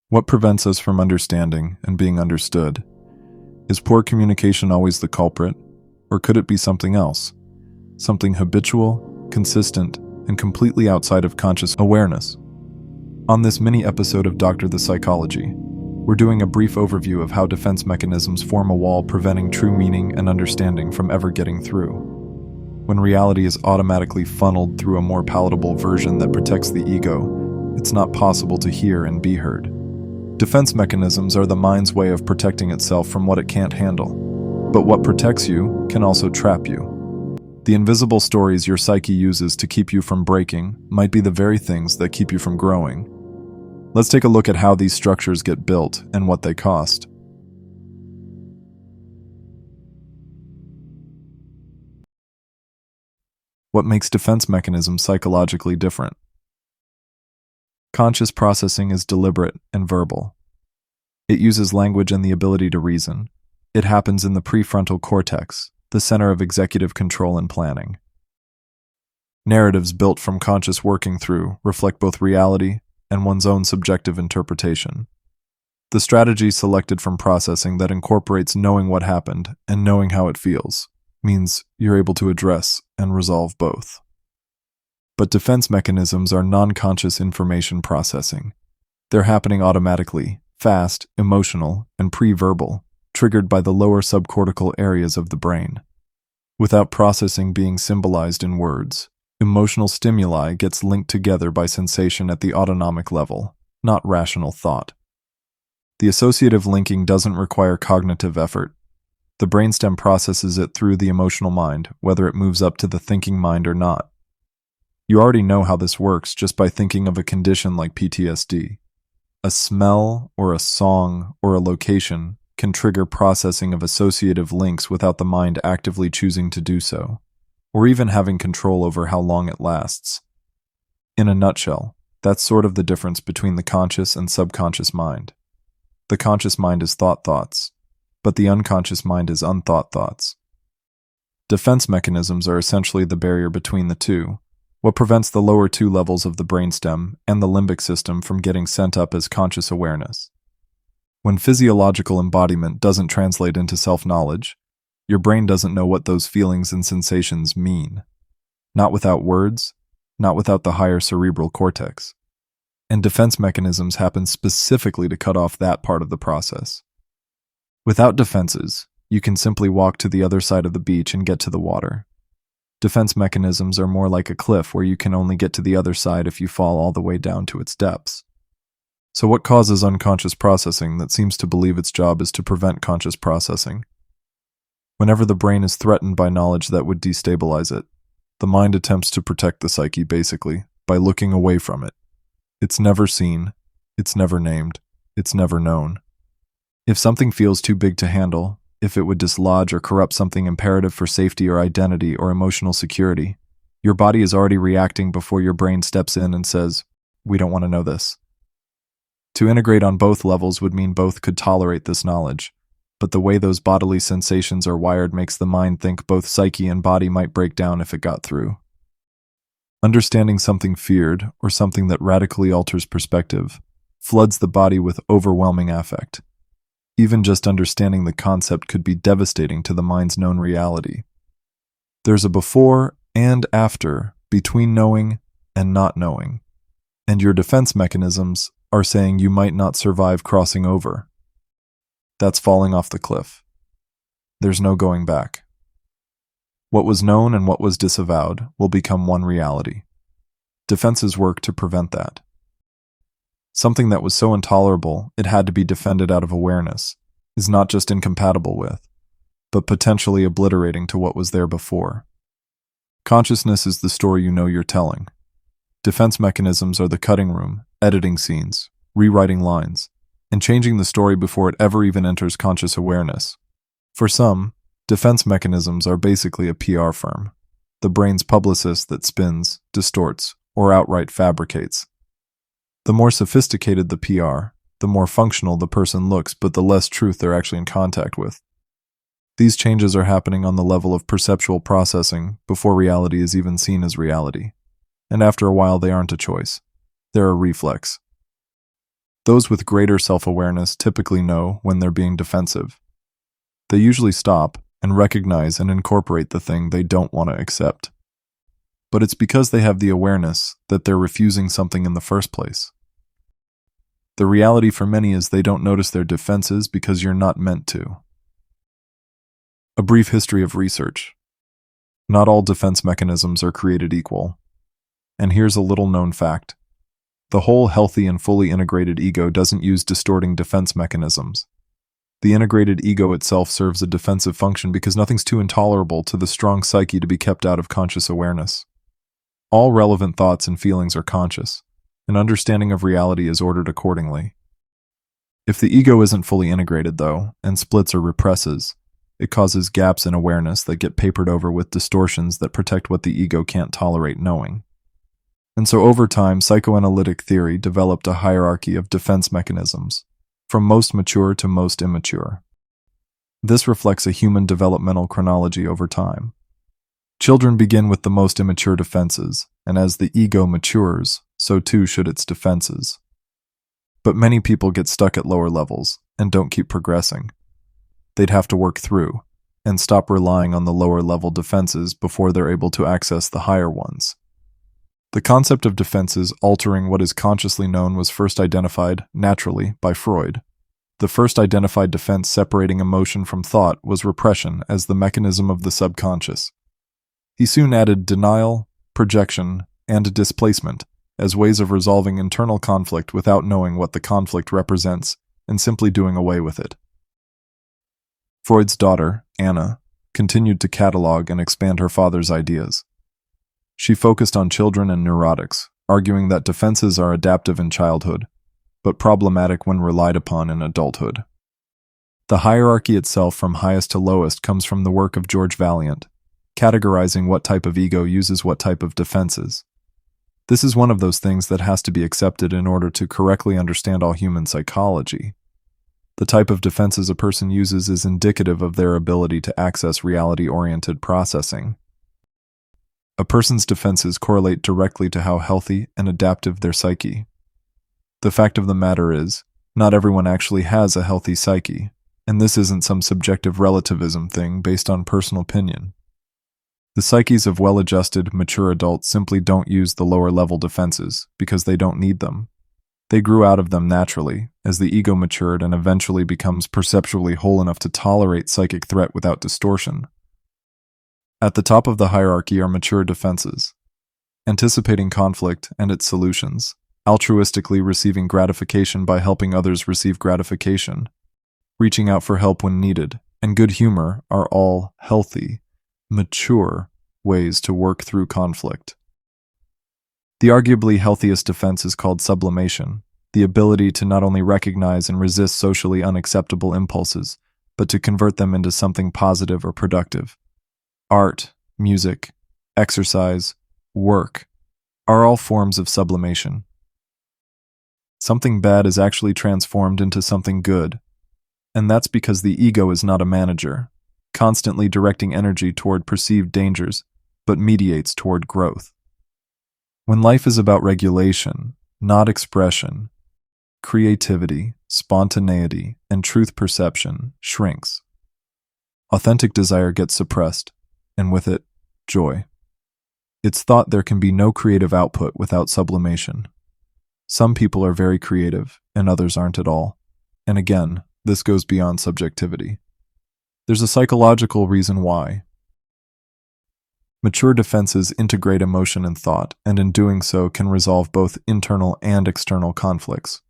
What prevents us from understanding and being understood? Is poor communication always the culprit, or could it be something else? Something habitual, consistent, and completely outside of conscious awareness? On this mini-episode of Dr. the Psychology, we're doing a brief overview of how defense mechanisms form a wall preventing true meaning and understanding from ever getting through. When reality is automatically funneled through a more palatable version that protects the ego, it's not possible to hear and be heard. Defense mechanisms are the mind's way of protecting itself from what it can't handle. But what protects you can also trap you. The invisible stories your psyche uses to keep you from breaking might be the very things that keep you from growing. Let's take a look at how these structures get built and what they cost. What makes defense mechanisms psychologically different? Conscious processing is deliberate and verbal. It uses language and the ability to reason. It happens in the prefrontal cortex, the center of executive control and planning. Narratives built from conscious working through reflect both reality and one's own subjective interpretation. The strategy selected from processing that incorporates knowing what happened and knowing how it feels means you're able to address and resolve both. But defense mechanisms are non-conscious information processing. They're happening automatically, fast, emotional, and pre-verbal, triggered by the lower subcortical areas of the brain. Without processing being symbolized in words, emotional stimuli gets linked together by sensation at the autonomic level, not rational thought. The associative linking doesn't require cognitive effort. The brainstem processes it through the emotional mind, whether it moves up to the thinking mind or not. You already know how this works just by thinking of a condition like PTSD. A smell or a song or a location can trigger processing of associative links without the mind actively choosing to do so, or even having control over how long it lasts. In a nutshell, that's sort of the difference between the conscious and subconscious mind. The conscious mind is thoughts, but the unconscious mind is unthought thoughts. Defense mechanisms are essentially the barrier between the two, what prevents the lower two levels of the brainstem and the limbic system from getting sent up as conscious awareness. When physiological embodiment doesn't translate into self-knowledge, your brain doesn't know what those feelings and sensations mean. Not without words, not without the higher cerebral cortex. And defense mechanisms happen specifically to cut off that part of the process. Without defenses, you can simply walk to the other side of the beach and get to the water. Defense mechanisms are more like a cliff where you can only get to the other side if you fall all the way down to its depths. So what causes unconscious processing that seems to believe its job is to prevent conscious processing? Whenever the brain is threatened by knowledge that would destabilize it, the mind attempts to protect the psyche basically by looking away from it. It's never seen, it's never named, it's never known. If something feels too big to handle, if it would dislodge or corrupt something imperative for safety or identity or emotional security, your body is already reacting before your brain steps in and says, "We don't want to know this." To integrate on both levels would mean both could tolerate this knowledge, but the way those bodily sensations are wired makes the mind think both psyche and body might break down if it got through. Understanding something feared, or something that radically alters perspective, floods the body with overwhelming affect. Even just understanding the concept could be devastating to the mind's known reality. There's a before and after between knowing and not knowing, and your defense mechanisms are saying you might not survive crossing over. That's falling off the cliff. There's no going back. What was known and what was disavowed will become one reality. Defenses work to prevent that. Something that was so intolerable it had to be defended out of awareness is not just incompatible with, but potentially obliterating to what was there before. Consciousness is the story you know you're telling. Defense mechanisms are the cutting room, editing scenes, rewriting lines, and changing the story before it ever even enters conscious awareness. For some, defense mechanisms are basically a PR firm, the brain's publicist that spins, distorts, or outright fabricates. The more sophisticated the PR, the more functional the person looks, but the less truth they're actually in contact with. These changes are happening on the level of perceptual processing before reality is even seen as reality. And after a while, they aren't a choice. They're a reflex. Those with greater self-awareness typically know when they're being defensive. They usually stop and recognize and incorporate the thing they don't want to accept. But it's because they have the awareness that they're refusing something in the first place. The reality for many is they don't notice their defenses because you're not meant to. A brief history of research. Not all defense mechanisms are created equal. And here's a little-known fact. The whole healthy and fully integrated ego doesn't use distorting defense mechanisms. The integrated ego itself serves a defensive function because nothing's too intolerable to the strong psyche to be kept out of conscious awareness. All relevant thoughts and feelings are conscious. An understanding of reality is ordered accordingly. If the ego isn't fully integrated, though, and splits or represses, it causes gaps in awareness that get papered over with distortions that protect what the ego can't tolerate knowing. And so over time, psychoanalytic theory developed a hierarchy of defense mechanisms, from most mature to most immature. This reflects a human developmental chronology over time. Children begin with the most immature defenses, and as the ego matures, so too should its defenses. But many people get stuck at lower levels and don't keep progressing. They'd have to work through and stop relying on the lower level defenses before they're able to access the higher ones. The concept of defenses altering what is consciously known was first identified, naturally, by Freud. The first identified defense separating emotion from thought was repression as the mechanism of the subconscious. He soon added denial, projection, and displacement as ways of resolving internal conflict without knowing what the conflict represents and simply doing away with it. Freud's daughter, Anna, continued to catalog and expand her father's ideas. She focused on children and neurotics, arguing that defenses are adaptive in childhood, but problematic when relied upon in adulthood. The hierarchy itself from highest to lowest comes from the work of George Valiant, categorizing what type of ego uses what type of defenses. This is one of those things that has to be accepted in order to correctly understand all human psychology. The type of defenses a person uses is indicative of their ability to access reality-oriented processing. A person's defenses correlate directly to how healthy and adaptive their psyche. The fact of the matter is, not everyone actually has a healthy psyche, and this isn't some subjective relativism thing based on personal opinion. The psyches of well-adjusted, mature adults simply don't use the lower-level defenses because they don't need them. They grew out of them naturally, as the ego matured and eventually becomes perceptually whole enough to tolerate psychic threat without distortion. At the top of the hierarchy are mature defenses, anticipating conflict and its solutions, altruistically receiving gratification by helping others receive gratification, reaching out for help when needed, and good humor are all healthy, mature ways to work through conflict. The arguably healthiest defense is called sublimation, the ability to not only recognize and resist socially unacceptable impulses, but to convert them into something positive or productive. Art, music, exercise, work are all forms of sublimation. Something bad is actually transformed into something good, and that's because the ego is not a manager, constantly directing energy toward perceived dangers, but mediates toward growth. When life is about regulation, not expression, creativity, spontaneity, and truth perception shrinks. Authentic desire gets suppressed, and with it, joy. It's thought there can be no creative output without sublimation. Some people are very creative, and others aren't at all. And again, this goes beyond subjectivity. There's a psychological reason why. Mature defenses integrate emotion and thought, and in doing so can resolve both internal and external conflicts.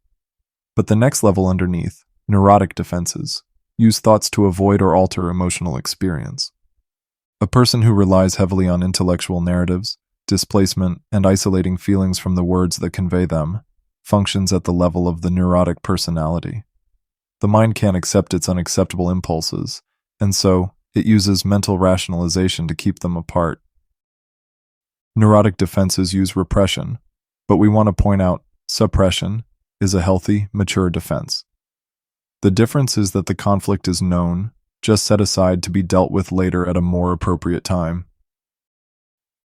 But the next level underneath, neurotic defenses, use thoughts to avoid or alter emotional experience. A person who relies heavily on intellectual narratives, displacement, and isolating feelings from the words that convey them, functions at the level of the neurotic personality. The mind can't accept its unacceptable impulses, and so it uses mental rationalization to keep them apart. Neurotic defenses use repression, but we want to point out suppression is a healthy, mature defense. The difference is that the conflict is known, just set aside to be dealt with later at a more appropriate time.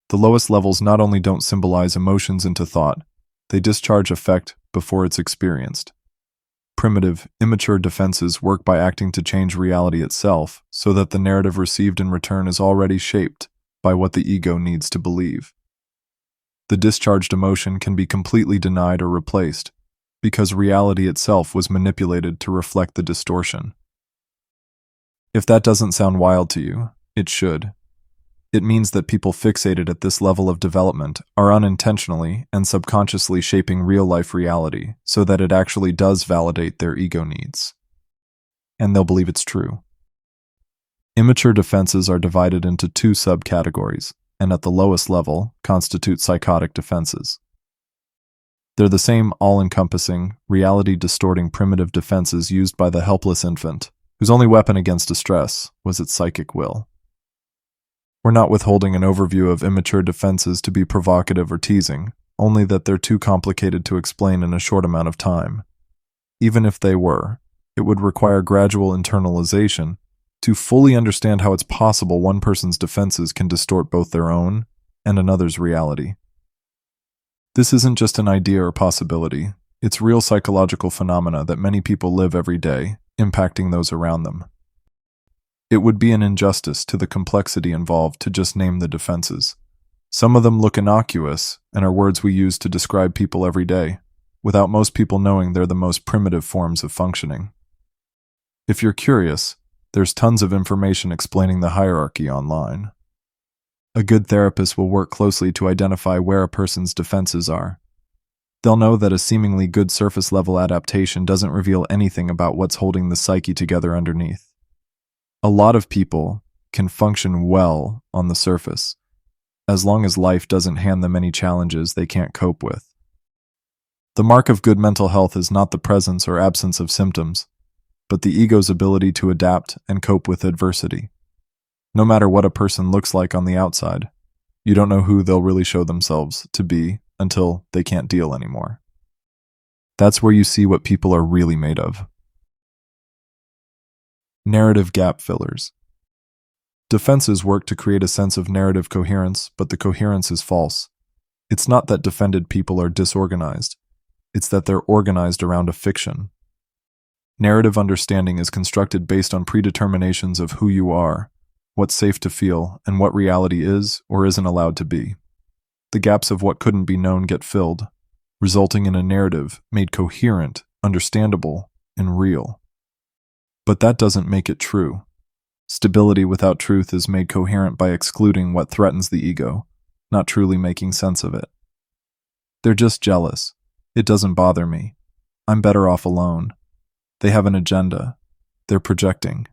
The lowest levels not only don't symbolize emotions into thought, they discharge affect before it's experienced. Primitive, immature defenses work by acting to change reality itself so that the narrative received in return is already shaped by what the ego needs to believe. The discharged emotion can be completely denied or replaced because reality itself was manipulated to reflect the distortion. If that doesn't sound wild to you, it should. It means that people fixated at this level of development are unintentionally and subconsciously shaping real-life reality so that it actually does validate their ego needs. And they'll believe it's true. Immature defenses are divided into two subcategories, and at the lowest level constitute psychotic defenses. They're the same all-encompassing, reality-distorting primitive defenses used by the helpless infant, whose only weapon against distress was its psychic will. We're not withholding an overview of immature defenses to be provocative or teasing, only that they're too complicated to explain in a short amount of time. Even if they were, it would require gradual internalization to fully understand how it's possible one person's defenses can distort both their own and another's reality. This isn't just an idea or possibility, it's real psychological phenomena that many people live every day, impacting those around them. It would be an injustice to the complexity involved to just name the defenses. Some of them look innocuous and are words we use to describe people every day, without most people knowing they're the most primitive forms of functioning. If you're curious, there's tons of information explaining the hierarchy online. A good therapist will work closely to identify where a person's defenses are. They'll know that a seemingly good surface-level adaptation doesn't reveal anything about what's holding the psyche together underneath. A lot of people can function well on the surface, as long as life doesn't hand them any challenges they can't cope with. The mark of good mental health is not the presence or absence of symptoms, but the ego's ability to adapt and cope with adversity. No matter what a person looks like on the outside, you don't know who they'll really show themselves to be until they can't deal anymore. That's where you see what people are really made of. Narrative gap fillers. Defenses work to create a sense of narrative coherence, but the coherence is false. It's not that defended people are disorganized. It's that they're organized around a fiction. Narrative understanding is constructed based on predeterminations of who you are, what's safe to feel, and what reality is or isn't allowed to be. The gaps of what couldn't be known get filled, resulting in a narrative made coherent, understandable, and real. But that doesn't make it true. Stability without truth is made coherent by excluding what threatens the ego, not truly making sense of it. They're just jealous. It doesn't bother me. I'm better off alone. They have an agenda. They're projecting.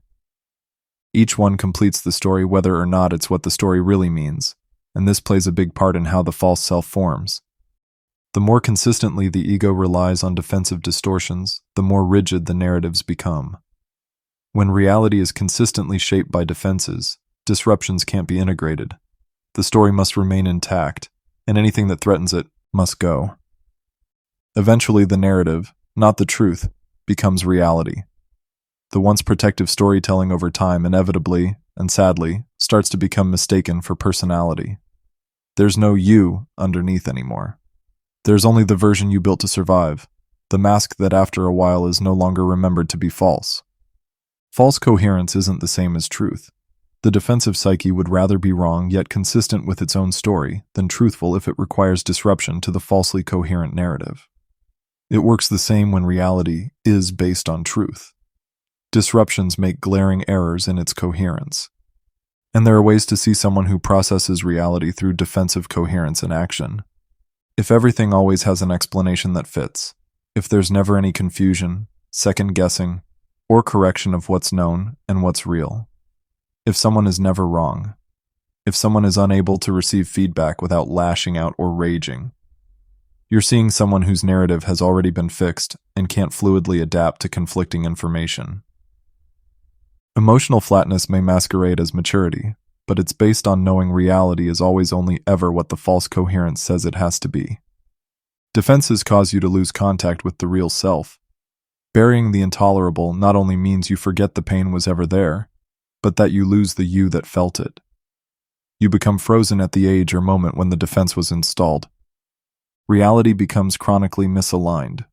Each one completes the story whether or not it's what the story really means, and this plays a big part in how the false self forms. The more consistently the ego relies on defensive distortions, the more rigid the narratives become. When reality is consistently shaped by defenses, disruptions can't be integrated. The story must remain intact, and anything that threatens it must go. Eventually, the narrative, not the truth, becomes reality. The once protective storytelling over time inevitably, and sadly, starts to become mistaken for personality. There's no you underneath anymore. There's only the version you built to survive, the mask that after a while is no longer remembered to be false. False coherence isn't the same as truth. The defensive psyche would rather be wrong yet consistent with its own story than truthful if it requires disruption to the falsely coherent narrative. It works the same when reality is based on truth. Disruptions make glaring errors in its coherence. And there are ways to see someone who processes reality through defensive coherence in action. If everything always has an explanation that fits, if there's never any confusion, second-guessing, or correction of what's known and what's real. If someone is never wrong. If someone is unable to receive feedback without lashing out or raging. You're seeing someone whose narrative has already been fixed and can't fluidly adapt to conflicting information. Emotional flatness may masquerade as maturity, but it's based on knowing reality is always only ever what the false coherence says it has to be. Defenses cause you to lose contact with the real self. Burying the intolerable not only means you forget the pain was ever there, but that you lose the you that felt it. You become frozen at the age or moment when the defense was installed. Reality becomes chronically misaligned.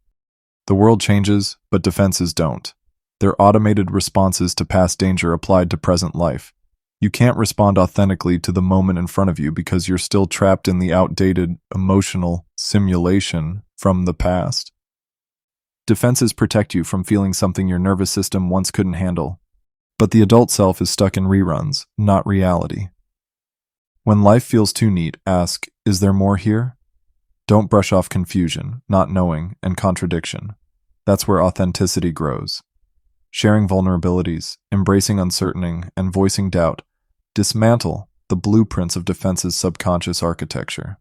The world changes, but defenses don't. They're automated responses to past danger applied to present life. You can't respond authentically to the moment in front of you because you're still trapped in the outdated, emotional simulation from the past. Defenses protect you from feeling something your nervous system once couldn't handle. But the adult self is stuck in reruns, not reality. When life feels too neat, ask, is there more here? Don't brush off confusion, not knowing, and contradiction. That's where authenticity grows. Sharing vulnerabilities, embracing uncertainty, and voicing doubt dismantle the blueprints of defense's subconscious architecture.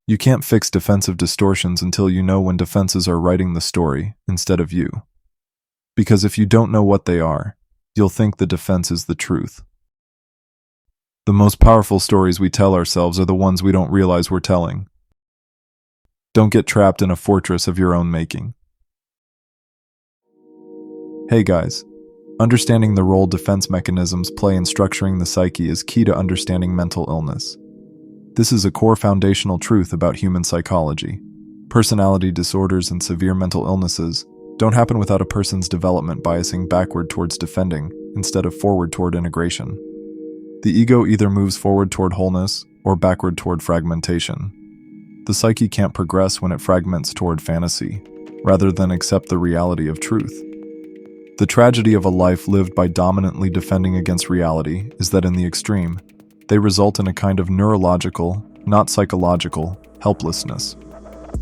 You can't fix defensive distortions until you know when defenses are writing the story instead of you. Because if you don't know what they are, you'll think the defense is the truth. The most powerful stories we tell ourselves are the ones we don't realize we're telling. Don't get trapped in a fortress of your own making. Hey guys, understanding the role defense mechanisms play in structuring the psyche is key to understanding mental illness. This is a core foundational truth about human psychology. Personality disorders and severe mental illnesses don't happen without a person's development biasing backward towards defending instead of forward toward integration. The ego either moves forward toward wholeness or backward toward fragmentation. The psyche can't progress when it fragments toward fantasy, rather than accept the reality of truth. The tragedy of a life lived by dominantly defending against reality is that in the extreme, they result in a kind of neurological, not psychological, helplessness.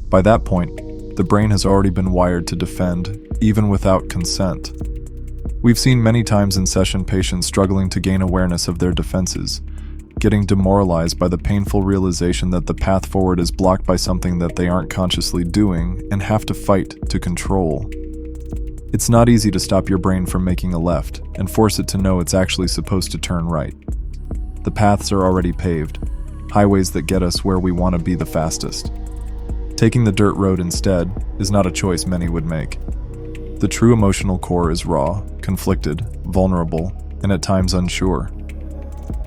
By that point, the brain has already been wired to defend, even without consent. We've seen many times in session patients struggling to gain awareness of their defenses, getting demoralized by the painful realization that the path forward is blocked by something that they aren't consciously doing and have to fight to control. It's not easy to stop your brain from making a left and force it to know it's actually supposed to turn right. The paths are already paved, highways that get us where we want to be the fastest. Taking the dirt road instead is not a choice many would make. The true emotional core is raw, conflicted, vulnerable, and at times unsure.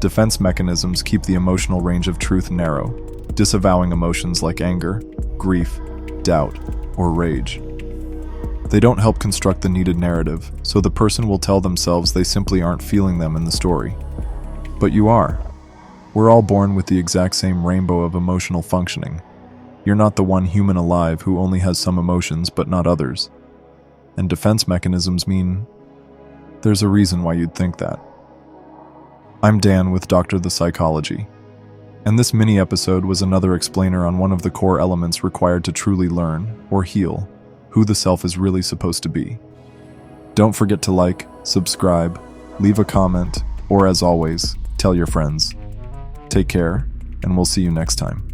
Defense mechanisms keep the emotional range of truth narrow, disavowing emotions like anger, grief, doubt, or rage. They don't help construct the needed narrative, so the person will tell themselves they simply aren't feeling them in the story. But you are. We're all born with the exact same rainbow of emotional functioning. You're not the one human alive who only has some emotions but not others. And defense mechanisms mean there's a reason why you'd think that. I'm Dan with Dr. The Psychology, and this mini-episode was another explainer on one of the core elements required to truly learn, or heal, who the self is really supposed to be. Don't forget to like, subscribe, leave a comment, or as always, tell your friends. Take care, and we'll see you next time.